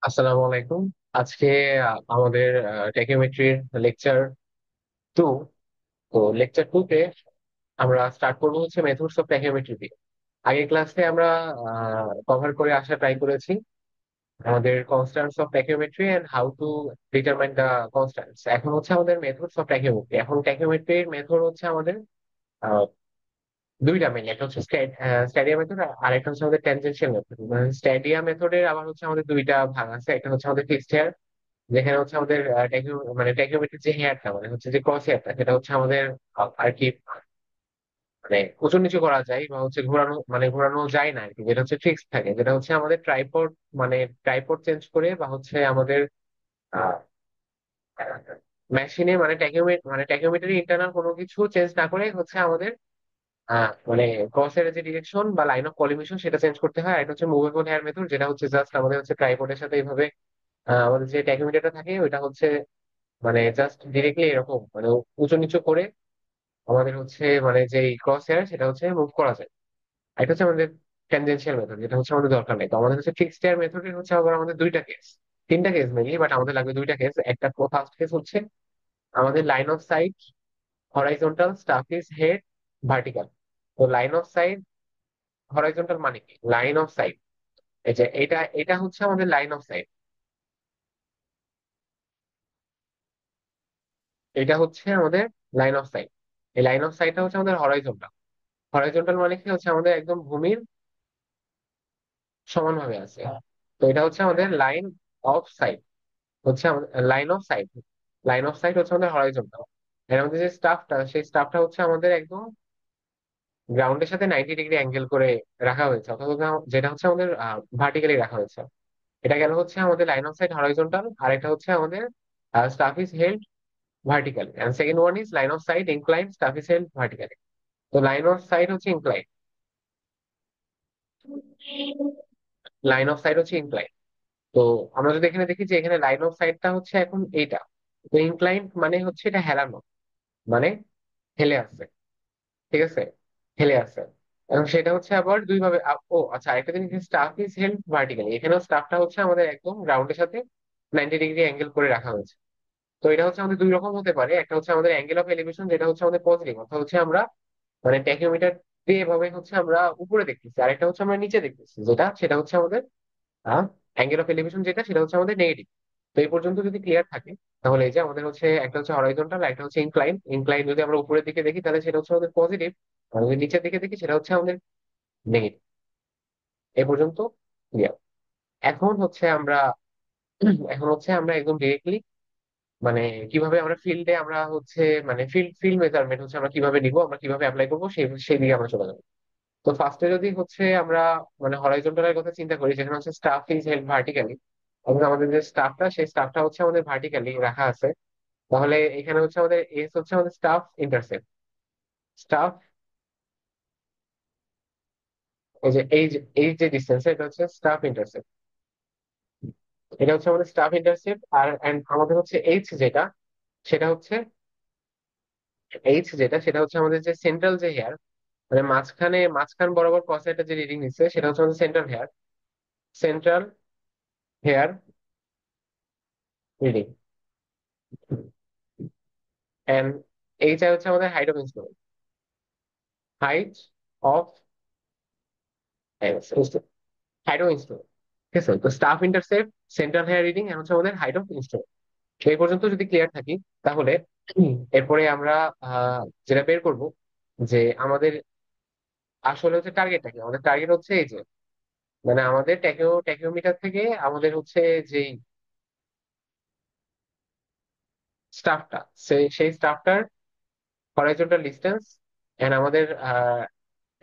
আসসালামু আলাইকুম। আজকে আমাদের টেকিওমেট্রির লেকচার 2। তো লেকচার 2 তে আমরা স্টার্ট করবো হচ্ছে মেথডস অফ টেকিওমেট্রি দিয়ে। আগের ক্লাসে আমরা কভার করে আসা ট্রাই করেছি আমাদের constants of tacheometry and how to determine the constants. এখন হচ্ছে আমাদের মেথডস অফ টেকিওমেট্রি। এখন টেকিওমেট্রির মেথড হচ্ছে আমাদের আহ, দুইটা মেইন, একটা হচ্ছে স্ট্যাডিয়া মেথড আর একটা হচ্ছে আমাদের ট্যানজেনশিয়াল মেথড। স্ট্যাডিয়া মেথডের আবার হচ্ছে আমাদের দুইটা ভাগ আছে, একটা হচ্ছে আমাদের ফিক্সড, যেখানে হচ্ছে আমাদের ট্যাকিওমেট্রিক যে হেয়ারটা মানে হচ্ছে যে ক্রস হেয়ারটা, সেটা হচ্ছে আমাদের আর কি মানে উঁচু নিচু করা যায় বা হচ্ছে ঘোরানো মানে ঘোরানো যায় না আর কি, যেটা হচ্ছে ফিক্স থাকে, যেটা হচ্ছে আমাদের ট্রাইপড মানে ট্রাইপড চেঞ্জ করে বা হচ্ছে আমাদের মেশিনে মানে ট্যাকিওমেট্রি ইন্টারনাল কোনো কিছু চেঞ্জ না করে হচ্ছে আমাদের মানে ক্রসের যে ডিরেকশন বা লাইন অফ কলিমিশন সেটা চেঞ্জ করতে হয়। আর এটা হচ্ছে মুভেবল হেয়ার মেথড, যেটা হচ্ছে জাস্ট আমাদের হচ্ছে ট্রাইপডের সাথে এইভাবে আমাদের যে ট্যাকিওমিটারটা থাকে ওইটা হচ্ছে মানে জাস্ট ডিরেক্টলি এরকম মানে উঁচু নিচু করে আমাদের হচ্ছে মানে যে ক্রস হেয়ার সেটা হচ্ছে মুভ করা যায়। আর এটা হচ্ছে আমাদের ট্যানজেনশিয়াল মেথড, যেটা হচ্ছে আমাদের দরকার নেই। তো আমাদের হচ্ছে ফিক্সড হেয়ার মেথডের হচ্ছে আবার আমাদের দুইটা কেস, তিনটা কেস মেনলি, বাট আমাদের লাগবে দুইটা কেস। একটা ফার্স্ট কেস হচ্ছে আমাদের line of sight horizontal, staff is head vertical. তো লাইন অফ সাইট হরাইজন্টাল মানে কি? লাইন অফ সাইট, এই যে এটা এটা হচ্ছে আমাদের লাইন অফ সাইট, এটা হচ্ছে আমাদের লাইন অফ সাইট। এই লাইন অফ সাইটটা হচ্ছে আমাদের হরাইজন্টাল। হরাইজন্টাল মানে কি? হচ্ছে আমাদের একদম ভূমির সমানভাবে আছে। তো এটা হচ্ছে আমাদের লাইন অফ সাইট, হচ্ছে line of site, line of sight হচ্ছে আমাদের হরাইজন্টাল। এর মধ্যে যে স্টাফটা, সেই স্টাফটা হচ্ছে আমাদের একদম গ্রাউন্ডের সাথে 90 ডিগ্রি অ্যাঙ্গেল করে রাখা হয়েছে, অর্থাৎ যেটা হচ্ছে আমাদের ভার্টিক্যালি রাখা হয়েছে। এটা গেল হচ্ছে আমাদের লাইন অফ সাইট হরাইজন্টাল। আর এটা হচ্ছে আমাদের staff is held vertically, and second one is line of sight incline, staff is held vertically. তো লাইন অফ সাইট হচ্ছে ইনক্লাইন, লাইন অফ সাইট হচ্ছে ইনক্লাইন। তো আমরা যদি এখানে দেখি যে এখানে লাইন অফ সাইটটা হচ্ছে এখন এইটা, তো ইনক্লাইন মানে হচ্ছে এটা হেলানো, মানে হেলে আছে, ঠিক আছে, হেলে আছে। এবং সেটা হচ্ছে আবার দুই ভাবে ও আচ্ছা, আরেকটা জিনিস, স্টাফ ইজ হেল্ড ভার্টিক্যালি, এখানেও স্টাফটা হচ্ছে আমাদের একদম গ্রাউন্ডের সাথে 90 ডিগ্রি অ্যাঙ্গেল করে রাখা হয়েছে। তো এটা হচ্ছে আমাদের দুই রকম হতে পারে, একটা হচ্ছে আমাদের অ্যাঙ্গেল অফ এলিভেশন, যেটা হচ্ছে আমাদের পজিটিভ, অর্থাৎ হচ্ছে আমরা মানে ট্যাকিওমিটার দিয়ে এভাবে হচ্ছে আমরা উপরে দেখতেছি, আর একটা হচ্ছে আমরা নিচে দেখতেছি, সেটা হচ্ছে আমাদের অ্যাঙ্গেল অফ এলিভেশন, যেটা সেটা হচ্ছে আমাদের নেগেটিভ। তো এই পর্যন্ত যদি ক্লিয়ার থাকে, তাহলে এই যে আমাদের হচ্ছে একটা হচ্ছে হরাইজন্টাল, একটা হচ্ছে ইনক্লাইন। ইনক্লাইন যদি আমরা উপরের দিকে দেখি তাহলে সেটা হচ্ছে আমাদের পজিটিভ, আর যদি নিচের দিকে দেখি সেটা হচ্ছে আমাদের নেগেটিভ। এই পর্যন্ত ক্লিয়ার। এখন হচ্ছে আমরা এখন হচ্ছে আমরা একদম ডিরেক্টলি মানে কিভাবে আমরা ফিল্ডে আমরা হচ্ছে মানে ফিল্ড মেজারমেন্ট হচ্ছে আমরা কিভাবে নিব, আমরা কিভাবে অ্যাপ্লাই করবো সেই দিকে আমরা চলে যাবো। তো ফার্স্টে যদি হচ্ছে আমরা মানে হরাইজন্টালের কথা চিন্তা করি, যেখানে হচ্ছে স্টাফ ইজ হেল্ড ভার্টিক্যালি, এবং আমাদের যে স্টাফটা সেই স্টাফটা হচ্ছে আমাদের ভার্টিক্যালি রাখা আছে, তাহলে এখানে হচ্ছে আমাদের এস হচ্ছে আমাদের স্টাফ ইন্টারসেপ্ট। স্টাফ, এই যে ডিস্টেন্স, এটা হচ্ছে স্টাফ ইন্টারসেপ্ট, এটা হচ্ছে আমাদের স্টাফ ইন্টারসেপ্ট। আর and আমাদের হচ্ছে সেটা হচ্ছে সেটা হচ্ছে আমাদের যে সেন্ট্রাল যে হেয়ার, মানে মাঝখান বরাবর কস একটা যে রিডিং নিচ্ছে, সেটা হচ্ছে আমাদের সেন্ট্রাল হেয়ার রিডিং। এন্ড এইটা হচ্ছে আমাদের height of instrument, height of height of instrument, ঠিক আছে। তো staff intercept, central hair reading and হচ্ছে আমাদের হাইট অফ ইনস্ট্রুমেন্ট। এই পর্যন্ত যদি ক্লিয়ার থাকি, তাহলে এরপরে আমরা যেটা বের করব যে আমাদের আসলে হচ্ছে টার্গেটটা কি। আমাদের টার্গেট হচ্ছে এই যে মানে আমাদের ট্যাকিওমিটার থেকে আমাদের হচ্ছে যেই স্টাফটা, সেই স্টাফটার হরাইজন্টাল ডিস্টেন্স, এন্ড আমাদের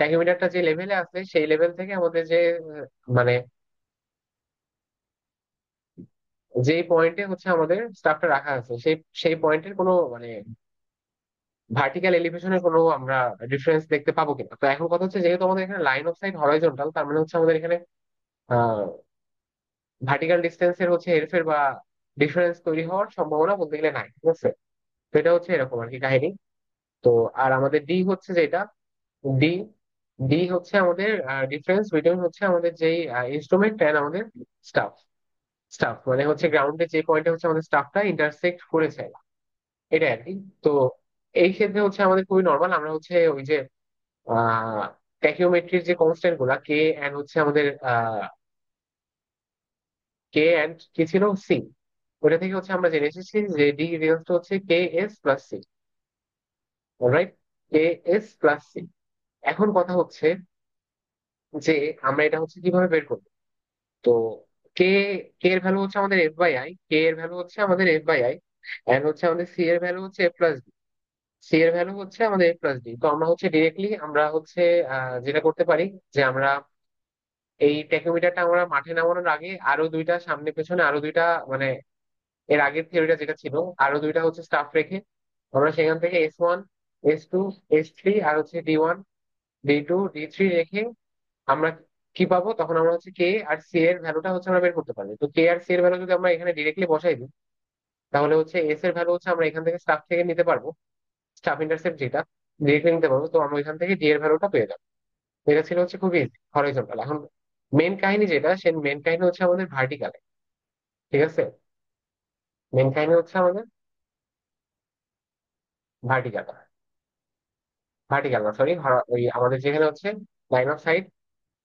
ট্যাকিওমিটারটা যে লেভেলে আছে সেই লেভেল থেকে আমাদের যে মানে যেই পয়েন্টে হচ্ছে আমাদের স্টাফটা রাখা আছে সেই সেই পয়েন্টের কোনো মানে ভার্টিক্যাল এলিভেশনের কোনো আমরা ডিফারেন্স দেখতে পাবো কিনা। তো এখন কথা হচ্ছে, যেহেতু আমাদের এখানে লাইন অফ সাইট হরাইজন্টাল, তার মানে হচ্ছে আমাদের এখানে ভার্টিক্যাল ডিস্টেন্সের হচ্ছে হেরফের বা ডিফারেন্স তৈরি হওয়ার সম্ভাবনা বলতে গেলে নাই, ঠিক আছে। তো এটা হচ্ছে এরকম আর কি কাহিনী। তো আর আমাদের ডি হচ্ছে যেটা, ডি ডি হচ্ছে আমাদের ডিফারেন্স বিটুইন হচ্ছে আমাদের যেই ইনস্ট্রুমেন্ট এন্ড আমাদের স্টাফ, স্টাফ মানে হচ্ছে গ্রাউন্ডে যে পয়েন্টে হচ্ছে আমাদের স্টাফটা ইন্টারসেক্ট করেছে, এটা আর কি। তো এই ক্ষেত্রে হচ্ছে আমাদের খুবই নর্মাল, আমরা হচ্ছে ওই যে ট্যাকিওমেট্রির যে কনস্ট্যান্ট গুলা কে এন্ড হচ্ছে আমাদের কে এন্ড কি ছিল সি, ওটা থেকে হচ্ছে আমরা জেনে এসেছি যে ডি রিলেশন হচ্ছে K S plus C. Alright, K S plus C. এখন কথা হচ্ছে যে আমরা এটা হচ্ছে কিভাবে বের করবো। তো কে কে এর ভ্যালু হচ্ছে আমাদের এফ বাই আই, কে এর ভ্যালু হচ্ছে আমাদের এফ বাই আই, এন্ড হচ্ছে আমাদের সি এর ভ্যালু হচ্ছে এফ প্লাস, সি এর ভ্যালু হচ্ছে আমাদের এ প্লাস ডি। তো আমরা হচ্ছে ডিরেক্টলি আমরা হচ্ছে যেটা করতে পারি যে আমরা এই টেকনোমিটারটা আমরা মাঠে নামানোর আগে আরো দুইটা সামনে পেছনে আরো দুইটা মানে এর আগের থিওরিটা যেটা ছিল আরো দুইটা হচ্ছে স্টাফ রেখে আমরা সেখান থেকে S1 S2 S3 আর হচ্ছে D1 D2 D3 রেখে আমরা কি পাবো, তখন আমরা হচ্ছে কে আর সি এর ভ্যালুটা হচ্ছে আমরা বের করতে পারবো। তো কে আর সি এর ভ্যালু যদি আমরা এখানে ডিরেক্টলি বসাই দিই, তাহলে হচ্ছে এস এর ভ্যালু হচ্ছে আমরা এখান থেকে স্টাফ থেকে নিতে পারবো, স্টাফ ইন্টারসেপ্ট যেটা ডিরেক্টলি নিতে পারবো। তো আমরা ওইখান থেকে ডি এর ভ্যালুটা পেয়ে যাবো। এটা ছিল হচ্ছে খুবই ইজি হরাইজন্টাল। এখন মেন কাহিনী যেটা, সে মেন কাহিনী হচ্ছে আমাদের ভার্টিকালে। ঠিক আছে, মেন কাহিনী হচ্ছে আমাদের ভার্টিকাল, ভার্টিকাল না সরি, ওই আমাদের যেখানে হচ্ছে line of sight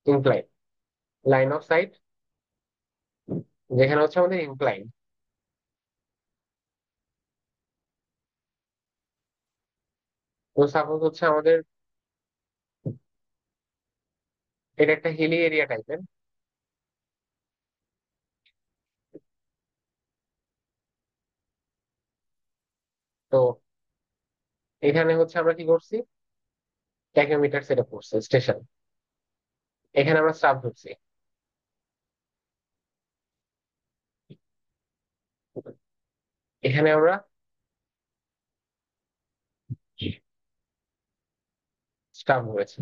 incline, line of site যেখানে হচ্ছে আমাদের ইনক্লাইন। তো সাপোজ হচ্ছে আমাদের এটা একটা হিলি এরিয়া টাইপের। তো এখানে হচ্ছে আমরা কি করছি, ট্যাকিওমিটার সেট আপ করছি স্টেশন, এখানে আমরা স্টাফ ধরছি, এখানে আমরা স্টাফ ধরেছি।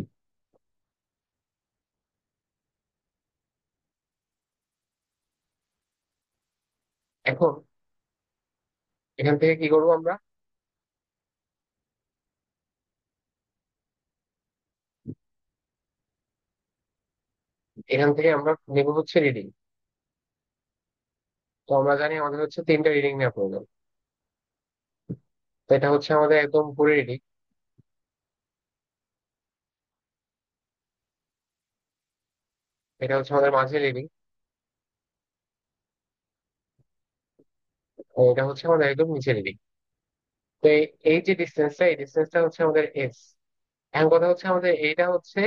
এখন এখান থেকে কি করবো আমরা, এখান থেকে আমরা নেবো হচ্ছে রিডিং। তো আমরা জানি আমাদের হচ্ছে তিনটা রিডিং নেওয়া প্রয়োজন। তো এটা হচ্ছে আমাদের একদম পুরো রিডিং, এটা হচ্ছে আমাদের মাঝের রিডিং, এটা হচ্ছে আমাদের একদম নিচের রিডিং। তো এই যে ডিস্টেন্সটা, এই ডিস্টেন্সটা হচ্ছে আমাদের এস। এখন কথা হচ্ছে আমাদের এইটা হচ্ছে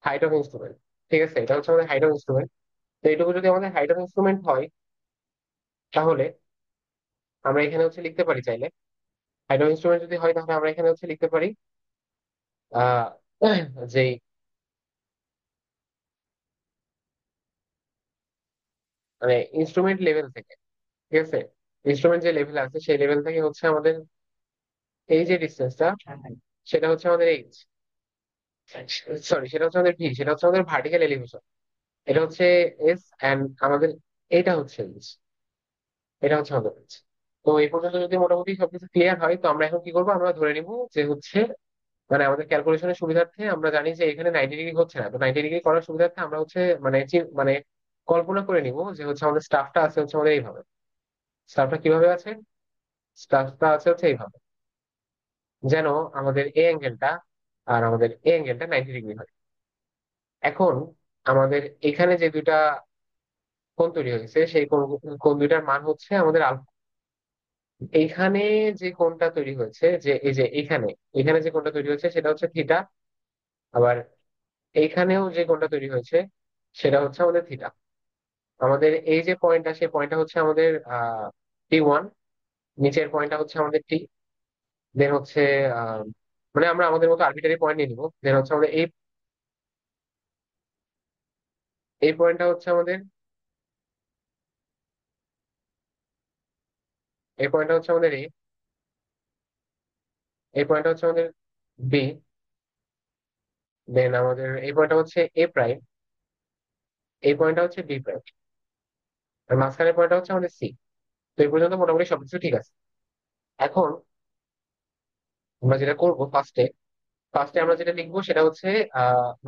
হাইট অফ ইনস্ট্রুমেন্ট। ঠিক আছে, এটা হচ্ছে আমাদের হাইট অফ ইনস্ট্রুমেন্ট। তো এইটুকু যদি আমাদের হাইট অফ ইনস্ট্রুমেন্ট হয়, তাহলে আমরা এখানে হচ্ছে লিখতে পারি চাইলে, হাইট অফ ইনস্ট্রুমেন্ট যদি হয় তাহলে আমরা এখানে হচ্ছে লিখতে পারি আহ যে মানে ইনস্ট্রুমেন্ট লেভেল থেকে, ঠিক আছে, ইনস্ট্রুমেন্ট যে লেভেল আছে সেই লেভেল থেকে হচ্ছে আমাদের এই যে ডিস্টেন্সটা, সেটা হচ্ছে আমাদের এইচ, সরি সেটা হচ্ছে আমাদের ভি, সেটা হচ্ছে আমাদের ভার্টিক্যাল এলিভেশন। এটা হচ্ছে এস এন্ড আমাদের এইটা হচ্ছে এইচ, এটা হচ্ছে আমাদের এইচ। তো এই পর্যন্ত যদি মোটামুটি সবকিছু ক্লিয়ার হয়, তো আমরা এখন কি করবো, আমরা ধরে নিবো যে হচ্ছে মানে আমাদের ক্যালকুলেশনের সুবিধার্থে আমরা জানি যে এখানে 90 ডিগ্রি হচ্ছে না। তো 90 ডিগ্রি করার সুবিধার্থে আমরা হচ্ছে মানে মানে কল্পনা করে নিব যে হচ্ছে আমাদের স্টাফটা আছে হচ্ছে আমাদের এইভাবে, স্টাফটা কিভাবে আছে, স্টাফটা আছে হচ্ছে এইভাবে, যেন আমাদের এ অ্যাঙ্গেলটা আর আমাদের এ অ্যাঙ্গেলটা 90 ডিগ্রি হয়। এখন আমাদের এখানে যে দুইটা কোণ তৈরি হয়েছে সেই কোণ, কোণ দুইটার মান হচ্ছে আমাদের আলফা। এইখানে যে কোণটা তৈরি হয়েছে, যে এই যে এখানে, এখানে যে কোণটা তৈরি হয়েছে সেটা হচ্ছে থিটা। আবার এইখানেও যে কোণটা তৈরি হয়েছে সেটা হচ্ছে আমাদের থিটা। আমাদের এই যে পয়েন্টটা, সেই পয়েন্টটা হচ্ছে আমাদের T1, নিচের পয়েন্টটা হচ্ছে আমাদের টি। দেন হচ্ছে আহ, মানে আমরা আমাদের মতো আরবিটারি পয়েন্ট নিয়ে নিবো। দেন হচ্ছে আমাদের এই পয়েন্টটা হচ্ছে আমাদের, এই পয়েন্টটা হচ্ছে আমাদের এ, এই পয়েন্টটা হচ্ছে আমাদের বি, দেন আমাদের এই পয়েন্টটা হচ্ছে এ প্রাইম, এই পয়েন্টটা হচ্ছে বি প্রাইম, আর মাঝখানের পয়েন্টটা হচ্ছে আমাদের সি। তো এই পর্যন্ত মোটামুটি সবকিছু ঠিক আছে। এখন আমরা যেটা করবো ফার্স্টে, ফার্স্টে আমরা যেটা লিখবো সেটা হচ্ছে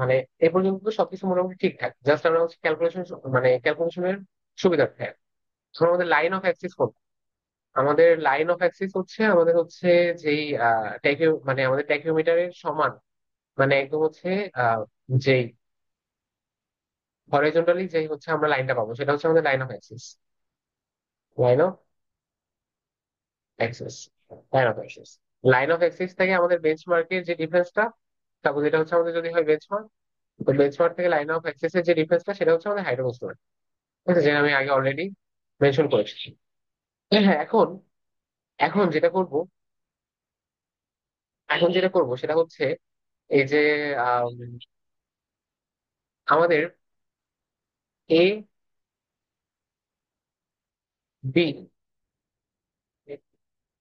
মানে এই পর্যন্ত তো সবকিছু মোটামুটি ঠিকঠাক, জাস্ট আমরা হচ্ছে ক্যালকুলেশন মানে ক্যালকুলেশনের সুবিধার্থে। ধরো আমাদের লাইন অফ অ্যাক্সিস কোনটা? আমাদের লাইন অফ অ্যাক্সিস হচ্ছে আমাদের হচ্ছে যেই মানে আমাদের ট্যাকিওমিটারের সমান, মানে একদম হচ্ছে আহ যেই হরাইজন্টালি যেই হচ্ছে আমরা লাইনটা পাবো সেটা হচ্ছে আমাদের line of Axis. Line of Axis. Line of Axis. Line of Axis থেকে আমাদের বেঞ্চমার্কের যে ডিফারেন্সটা, সাপোজ এটা হচ্ছে আমাদের যদি হয় বেঞ্চমার্ক, তো বেঞ্চমার্ক থেকে লাইন অফ অ্যাক্সিসের যে ডিফারেন্সটা সেটা হচ্ছে আমাদের হাইট অফ স্টোন। ঠিক আছে, যেটা আমি আগে অলরেডি মেনশন করেছি। হ্যাঁ, এখন এখন যেটা করব এখন যেটা করব সেটা হচ্ছে এই যে আম, আমাদের এ বি,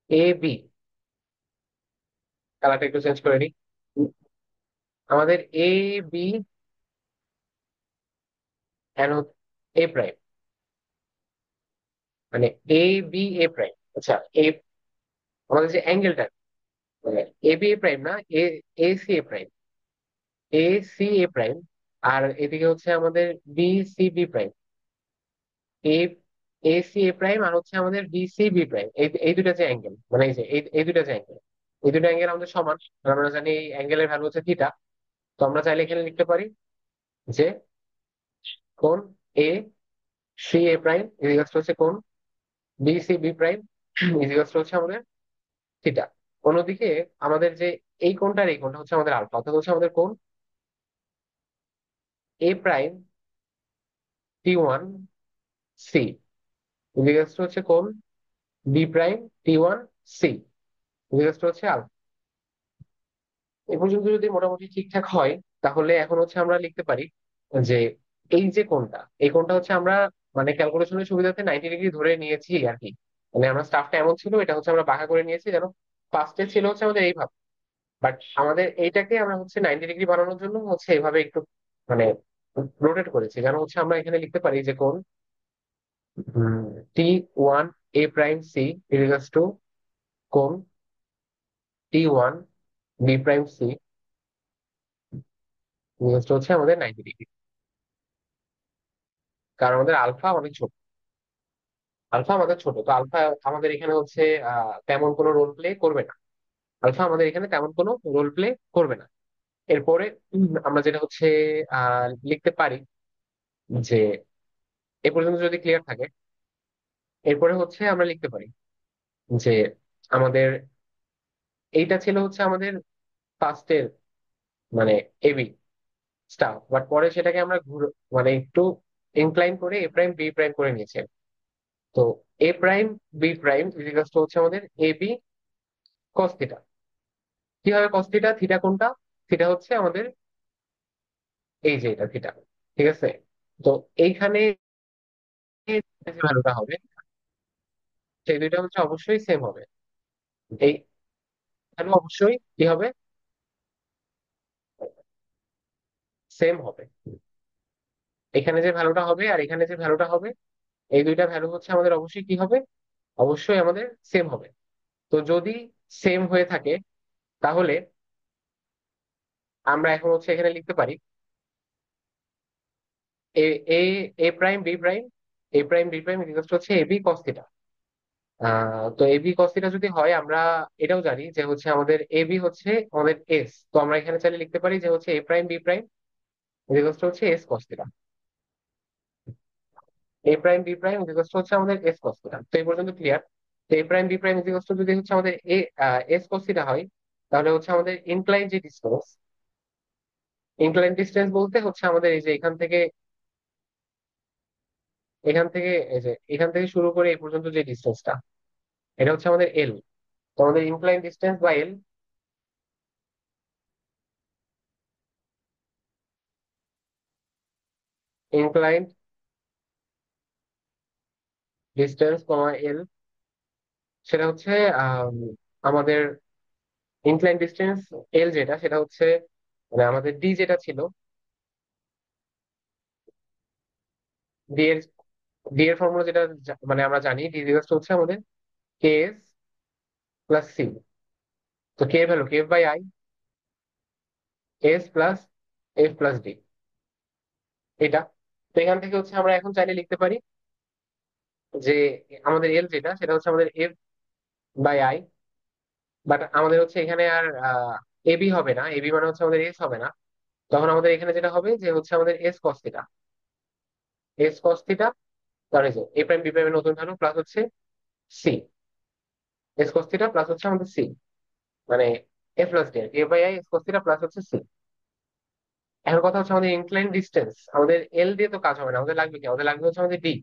এ বি কালারটা একটু চেঞ্জ করে নিই। আমাদের A B and A prime, মানে এ বি এ প্রাইম। আচ্ছা, এ আমাদের যে অ্যাঙ্গেলটা, মানে এ বি এ প্রাইম না, A A C A prime, A C A prime. আর এদিকে হচ্ছে আমাদের B C B prime. A A C A prime আর হচ্ছে আমাদের বি সি বি প্রাইম, এই এই দুটা যে অ্যাঙ্গেল, মানে এই যে এই দুটা যে অ্যাঙ্গেল, এই দুটো অ্যাঙ্গেল আমাদের সমান। আর আমরা জানি এই অ্যাঙ্গেলের ভ্যালু হচ্ছে থিটা। তো আমরা চাইলে এখানে লিখতে পারি যে কোণ এ সি এ প্রাইম ইজিকালস হচ্ছে কোণ বি সি বি প্রাইম ইজিকালস হচ্ছে আমাদের থিটা। অন্যদিকে আমাদের যে এই কোণটার এই কোণটা হচ্ছে আমাদের আলফা, অর্থাৎ হচ্ছে আমাদের কোণ A prime T one C equals হচ্ছে কোণ B prime T one C equals হচ্ছে আলফা। এ পর্যন্ত যদি মোটামুটি ঠিকঠাক হয়, তাহলে এখন হচ্ছে আমরা লিখতে পারি যে এই যে কোণটা, এই কোণটা হচ্ছে আমরা মানে ক্যালকুলেশনের সুবিধাতে 90 ডিগ্রি ধরে নিয়েছি আর কি। মানে আমরা স্টাফটা এমন ছিল, এটা হচ্ছে আমরা বাঁকা করে নিয়েছি যেন ফার্স্টে ছিল হচ্ছে আমাদের এইভাবে, বাট আমাদের এইটাকে আমরা হচ্ছে 90 ডিগ্রি বানানোর জন্য হচ্ছে এইভাবে একটু মানে রোটেট করেছি, যেন হচ্ছে আমরা এখানে লিখতে পারি যে কোণ T one A prime C equals to কোণ T one B prime C equals to হচ্ছে আমাদের 90 ডিগ্রি। কারণ আমাদের আলফা অনেক ছোট, আলফা আমাদের ছোট, তো আলফা আমাদের এখানে হচ্ছে তেমন কোনো রোল প্লে করবে না। আলফা আমাদের এখানে তেমন কোনো রোল প্লে করবে না। এরপরে আমরা যেটা হচ্ছে লিখতে পারি যে এ পর্যন্ত যদি ক্লিয়ার থাকে, এরপরে হচ্ছে আমরা লিখতে পারি যে আমাদের এইটা ছিল হচ্ছে আমাদের ফার্স্টের মানে এবি স্টাফ, বাট পরে সেটাকে আমরা মানে একটু ইনক্লাইন করে এ প্রাইম বি প্রাইম করে নিয়েছি। তো A prime B prime ইজিকালস two হচ্ছে আমাদের এ বি কস থিটা। কি হবে কস থিটা? থিটা কোনটা? থিটা হচ্ছে আমাদের এই যে এটা থিটা। ঠিক আছে, তো এইখানে যে ভ্যালুটা হবে সেই দুইটা হচ্ছে অবশ্যই সেম হবে। এই ভ্যালু অবশ্যই কি হবে? সেম হবে। এখানে যে ভ্যালুটা হবে আর এখানে যে ভ্যালুটা হবে, এই দুইটা ভ্যালু হচ্ছে আমাদের অবশ্যই কি হবে? অবশ্যই আমাদের সেম হবে। তো যদি সেম হয়ে থাকে, তাহলে আমরা এখন হচ্ছে এখানে লিখতে পারি A A A prime B prime, A prime B prime equals to হচ্ছে এ বি কস থিটা। তো এ বি কস থিটা যদি হয়, আমরা এটাও জানি যে হচ্ছে আমাদের এ বি হচ্ছে আমাদের এস, তো আমরা এখানে চাইলে লিখতে পারি যে হচ্ছে A prime B prime equals to হচ্ছে S cos theta. A prime B prime equals to হচ্ছে আমাদের এস কস থিটা। তো এই পর্যন্ত ক্লিয়ার? তো A prime B prime equals to যদি হচ্ছে আমাদের এ এস কস থিটা হয়, তাহলে হচ্ছে আমাদের ইনক্লাইন যে ডিসটেন্স, ইনক্লাইন ডিসটেন্স বলতে হচ্ছে আমাদের এই যে এখান থেকে এই যে এখান থেকে শুরু করে এই পর্যন্ত যে ডিসটেন্সটা, এটা হচ্ছে আমাদের এল। তো আমাদের ইনক্লাইন ডিসটেন্স বা এল, ইনক্লাইন ডিসটেন্স কমা এল, সেটা হচ্ছে আম, আমাদের ইনক্লাইন ডিসটেন্স এল যেটা, সেটা হচ্ছে মানে আমাদের ডি যেটা ছিল, ডি এর ডি এর ফর্মুলা যেটা মানে আমরা জানি ডি হচ্ছে আমাদের কে এস প্লাস সি। তো K value K F by I, S plus F plus D, এটা। তো এখান থেকে হচ্ছে আমরা এখন চাইলে লিখতে পারি যে আমাদের এল যেটা সেটা হচ্ছে আমাদের এফ বাই আই, বাট আমাদের হচ্ছে এখানে আর এবি হবে না, এবি মানে হচ্ছে আমাদের এস হবে না। তখন আমাদের এখানে যেটা হবে যে হচ্ছে আমাদের S cos theta, S cos theta, তার এই যে এ প্রাইম বি প্রাইমের নতুন ভ্যালু প্লাস হচ্ছে C, S cos theta plus হচ্ছে আমাদের সি, মানে A plus D, A by I S cos theta plus হচ্ছে সি। এখন কথা হচ্ছে আমাদের ইনক্লাইন ডিস্টেন্স, আমাদের এল দিয়ে তো কাজ হবে না, আমাদের লাগবে কি, আমাদের লাগবে হচ্ছে আমাদের ডি।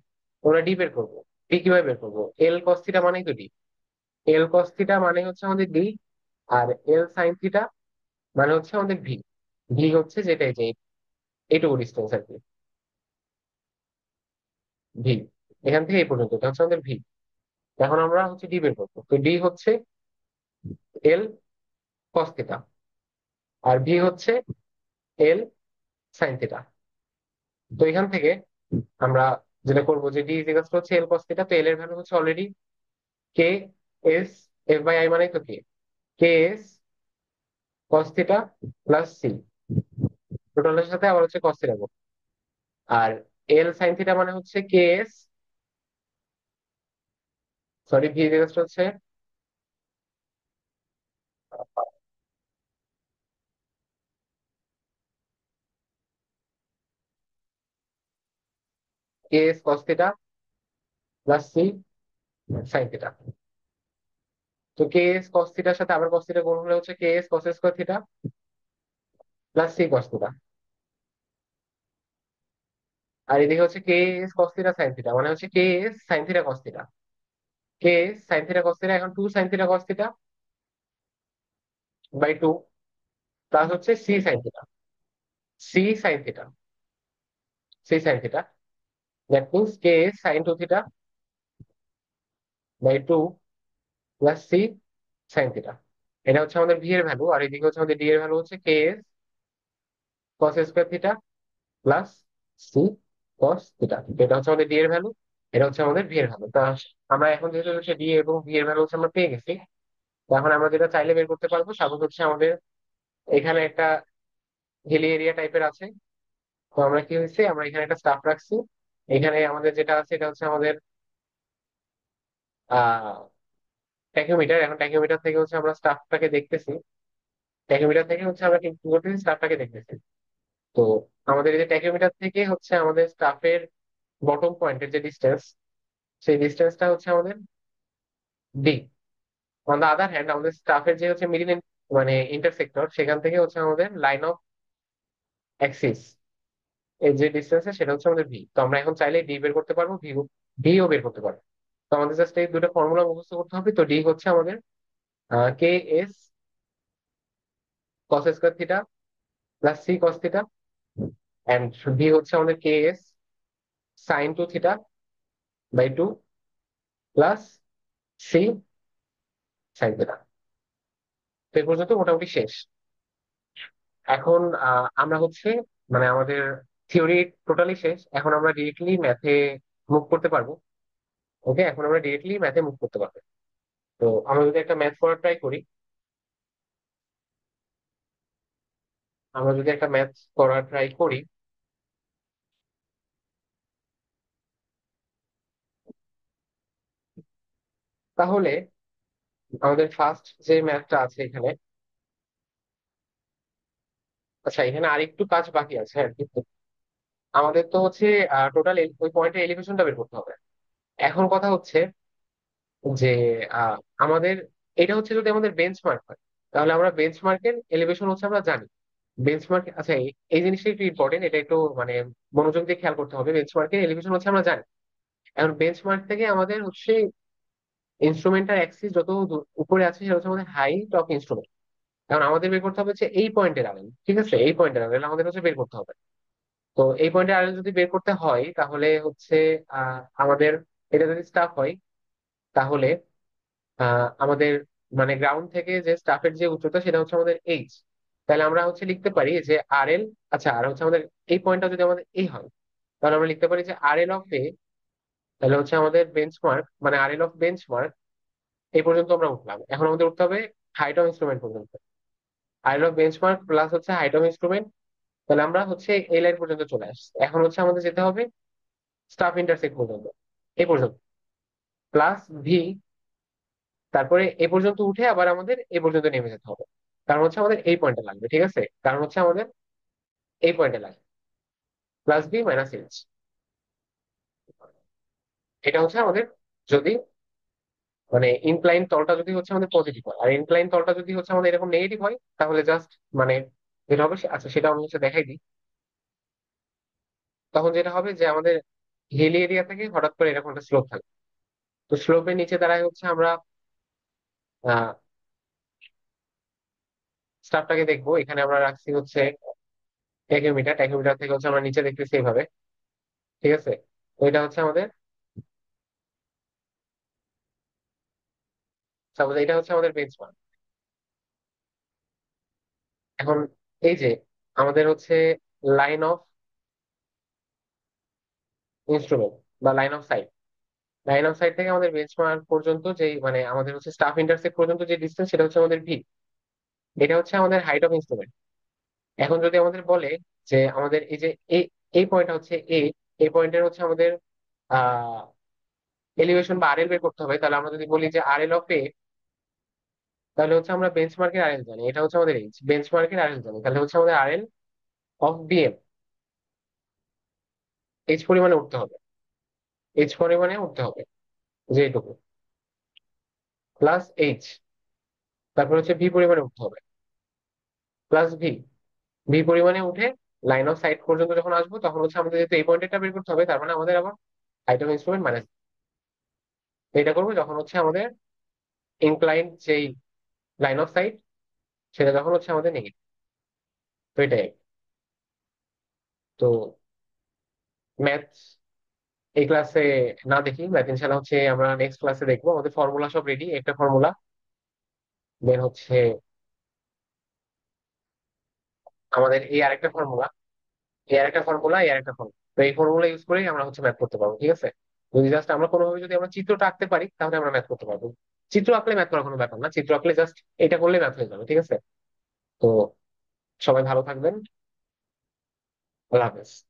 আমরা ডি বের করবো। ডি কিভাবে বের করবো? এল কস থিটা মানেই তো ডি, এল কস থিটা মানে হচ্ছে আমাদের ডি, আর এল সাইন থিটা মানে হচ্ছে আমাদের ভি। ভি হচ্ছে যেটা এই যে এইটুকু ডিস্টেন্স আর কি, ভি, এখান থেকে এই পর্যন্ত এটা হচ্ছে আমাদের ভি। এখন আমরা হচ্ছে ডি বের করবো, তো ডি হচ্ছে এল কস থিটা, আর ভি হচ্ছে এল সাইন থিটা। তো এখান থেকে আমরা যেটা করবো যে ডি ইজ ইকুয়াল টু হচ্ছে এল কস থিটা, তো এল এর ভ্যালু হচ্ছে already K S, F by I মানে তো কি, K S cos theta plus C, টোটালের সাথে আবার হচ্ছে কস থিটা, আর এল সাইন থিটা মানে হচ্ছে K S, sorry V is হচ্ছে K S cos theta plus C sine theta. তো কে এস কস থিটার সাথে আবার কস থিটা গুণ হলে হচ্ছে K S cos square theta plus C cos theta, আর এদিকে হচ্ছে K S cos theta sine theta মানে হচ্ছে K S sine theta cos theta, K S sine theta cos theta এখন two sine theta cos theta by two plus হচ্ছে C sine theta, C sine theta, C sine theta, that means K S sine two theta by two plus C sine theta. এটা হচ্ছে আমাদের V এর value, আর এদিকে হচ্ছে আমাদের D এর value হচ্ছে K S cos square theta plus C cos theta. এটা হচ্ছে আমাদের ডি এর ভ্যালু, এটা হচ্ছে আমাদের ভি এর ভ্যালু। তা আমরা এখন যেহেতু হচ্ছে ডি এবং ভি এর ভ্যালু হচ্ছে আমরা পেয়ে গেছি, তো এখন আমরা যেটা চাইলে বের করতে পারবো সাপোজ হচ্ছে আমাদের এখানে একটা হিলি এরিয়া টাইপের আছে, তো আমরা কি হয়েছে আমরা এখানে একটা স্টাফ রাখছি। এখানে আমাদের যেটা আছে এটা হচ্ছে আমাদের আহ ট্যাকিওমিটার, এখন ট্যাকিওমিটার থেকে হচ্ছে আমরা স্টাফটাকে দেখতেছি, ট্যাকিওমিটার থেকে হচ্ছে আমরা কি করতেছি, স্টাফটাকে দেখতেছি। তো আমাদের এই যে ট্যাকিওমিটার থেকে হচ্ছে আমাদের স্টাফের বটম পয়েন্টের যে ডিস্টেন্স, সেই ডিস্টেন্সটা হচ্ছে আমাদের D. On the other hand আমাদের স্টাফের যে হচ্ছে মিডিল মানে ইন্টারসেক্টর, সেখান থেকে হচ্ছে আমাদের লাইন অফ অ্যাক্সিস এই যে ডিস্টেন্স সেটা হচ্ছে আমাদের ভি। তো আমরা এখন চাইলে ডি বের করতে পারবো, ভি ও বের করতে পারবো। তো আমাদের জাস্ট এই দুটো ফর্মুলা মুখস্থ করতে হবে। তো ডি হচ্ছে আমাদের K S cos square theta plus C cos theta, and V হচ্ছে আমাদের K S sine two theta by two plus C sine theta. তো এই পর্যন্ত মোটামুটি শেষ। এখন আমরা হচ্ছে মানে আমাদের থিওরি টোটালি শেষ, এখন আমরা ডিরেক্টলি ম্যাথে মুভ করতে পারবো। ওকে, এখন আমরা ডিরেক্টলি ম্যাথে মুভ করতে পারবো। তো আমরা যদি একটা ম্যাথ করার ট্রাই করি, আমরা যদি একটা ম্যাথ করার ট্রাই করি তাহলে আমাদের ফার্স্ট যে ম্যাথটা আছে এখানে, আচ্ছা এখানে আরেকটু কাজ বাকি আছে আর কি। তো আমাদের তো হচ্ছে টোটাল ওই পয়েন্টের এলিভেশনটা বের করতে হবে। এখন কথা হচ্ছে যে আহ, আমাদের এটা হচ্ছে যদি আমাদের বেঞ্চমার্ক হয়, তাহলে আমরা বেঞ্চমার্কের এলিভেশন হচ্ছে আমরা জানি। বেঞ্চমার্ক, আচ্ছা এই জিনিসটা একটু ইম্পর্টেন্ট, এটা একটু মানে মনোযোগ দিয়ে খেয়াল করতে হবে। বেঞ্চমার্কের এলিভেশন হচ্ছে আমরা জানি। এখন বেঞ্চমার্ক থেকে আমাদের হচ্ছে ইনস্ট্রুমেন্টাল অ্যাক্সিস যত উপরে আছে সেটা হচ্ছে আমাদের হাইট অফ ইনস্ট্রুমেন্ট। এখন আমাদের বের করতে হবে হচ্ছে এই পয়েন্টের আরএল, ঠিক আছে, এই পয়েন্টের আরএল আমাদের হচ্ছে বের করতে হবে। তো এই পয়েন্টের আরএল যদি বের করতে হয় তাহলে হচ্ছে আমাদের এটা যদি স্টাফ হয় তাহলে আমাদের মানে গ্রাউন্ড থেকে যে স্টাফের যে উচ্চতা সেটা হচ্ছে আমাদের এইচ। তাহলে আমরা হচ্ছে লিখতে পারি যে আরএল, আচ্ছা আর হচ্ছে আমাদের এই পয়েন্টটা যদি আমাদের এই হয় তাহলে আমরা লিখতে পারি যে আরএল অফ এ, তাহলে হচ্ছে আমাদের বেঞ্চমার্ক মানে আরএল অফ বেঞ্চমার্ক এই পর্যন্ত আমরা উঠলাম। এখন আমাদের উঠতে হবে হাইট অফ ইনস্ট্রুমেন্ট পর্যন্ত, আরএল অফ বেঞ্চমার্ক প্লাস হচ্ছে হাইট অফ ইনস্ট্রুমেন্ট, তাহলে আমরা হচ্ছে এই লাইন পর্যন্ত চলে আসছি। এখন হচ্ছে আমাদের যেতে হবে স্টাফ ইন্টারসেক্ট পর্যন্ত, এই পর্যন্ত। প্লাস ভি, তারপরে এ পর্যন্ত উঠে আবার আমাদের এ পর্যন্ত নেমে যেতে হবে। কারণ হচ্ছে আমাদের এই পয়েন্টে লাগবে, ঠিক আছে, কারণ হচ্ছে আমাদের এই পয়েন্টে লাগবে। প্লাস বি মাইনাস এইচ, এটা হচ্ছে আমাদের, যদি মানে ইনক্লাইন তলটা যদি হচ্ছে আমাদের পজিটিভ হয় আর ইনক্লাইন তলটা যদি হচ্ছে আমাদের এরকম নেগেটিভ হয়, তাহলে জাস্ট মানে যেটা হবে আচ্ছা সেটা আমি হচ্ছে দেখাই দিই। তখন যেটা হবে যে আমাদের হিলি এরিয়া থেকে হঠাৎ করে এরকম একটা স্লোপ থাকবে। তো স্লোপের নিচে দাঁড়ায় হচ্ছে আমরা আহ স্টাফটাকে দেখবো। এখানে আমরা রাখছি হচ্ছে ট্যাকিওমিটার, ট্যাকিওমিটার থেকে হচ্ছে আমরা নিচে দেখতেছি এইভাবে, ঠিক আছে। তো এটা হচ্ছে আমাদের, সাপোজ এটা হচ্ছে আমাদের বেঞ্চমার্ক। এখন এই যে আমাদের হচ্ছে লাইন অফ ইনস্ট্রুমেন্ট বা line of site, line of site থেকে আমাদের বেঞ্চমার্ক পর্যন্ত যে মানে আমাদের হচ্ছে স্টাফ ইন্টারসেক্ট পর্যন্ত যে ডিস্টেন্স, সেটা হচ্ছে আমাদের ভি। এটা হচ্ছে আমাদের হাইট অফ ইনস্ট্রুমেন্ট। এখন যদি আমাদের বলে যে আমাদের এই যে এই এই পয়েন্টটা হচ্ছে এ, এই পয়েন্টের হচ্ছে আমাদের আহ এলিভেশন বা আরএল বের করতে হবে, তাহলে আমরা যদি বলি যে আরএল অফ এ, তাহলে হচ্ছে আমরা বেঞ্চমার্কের আরএল জানি, এটা হচ্ছে আমাদের এইচ, বেঞ্চমার্কের আরএল জানি, তাহলে হচ্ছে আমাদের আরএল অফ বিএম এইচ পরিমাণে উঠতে হবে, এইচ পরিমাণে উঠতে হবে যেটুকু, প্লাস এইচ, তারপর হচ্ছে ভি পরিমাণে উঠতে হবে, প্লাস ভি, ভি পরিমাণে উঠে লাইন অফ সাইট পর্যন্ত যখন আসবো, তখন হচ্ছে আমাদের যেহেতু এই পয়েন্টটা বের করতে হবে, তার মানে আমাদের আবার হাইট অফ ইনস্ট্রুমেন্ট মাইনাস, এটা করবো যখন হচ্ছে আমাদের ইনক্লাইন যেই লাইন অফ সাইট, সেটা যখন হচ্ছে আমাদের নেগেটিভ। তো এটাই। তো ম্যাথ এই ক্লাসে না দেখি, ম্যাথ ইনশাল্লাহ হচ্ছে আমরা নেক্সট ক্লাসে দেখবো। আমাদের ফর্মুলা সব রেডি, একটা ফর্মুলা, দেন হচ্ছে আমাদের এই আরেকটা ফর্মুলা, এই আরেকটা ফর্মুলা, এই আরেকটা ফর্মুলা, তো এই ফর্মুলা ইউজ করেই আমরা হচ্ছে ম্যাথ করতে পারবো, ঠিক আছে। যদি জাস্ট আমরা কোনোভাবে যদি আমরা চিত্রটা আঁকতে পারি, তাহলে আমরা ম্যাথ করতে পারবো। চিত্র আঁকলে ম্যাথ করার কোনো ব্যাপার না, চিত্র আঁকলে জাস্ট এটা করলে ম্যাথ হয়ে যাবে, ঠিক আছে। তো সবাই ভালো থাকবেন, আল্লাহ হাফেজ।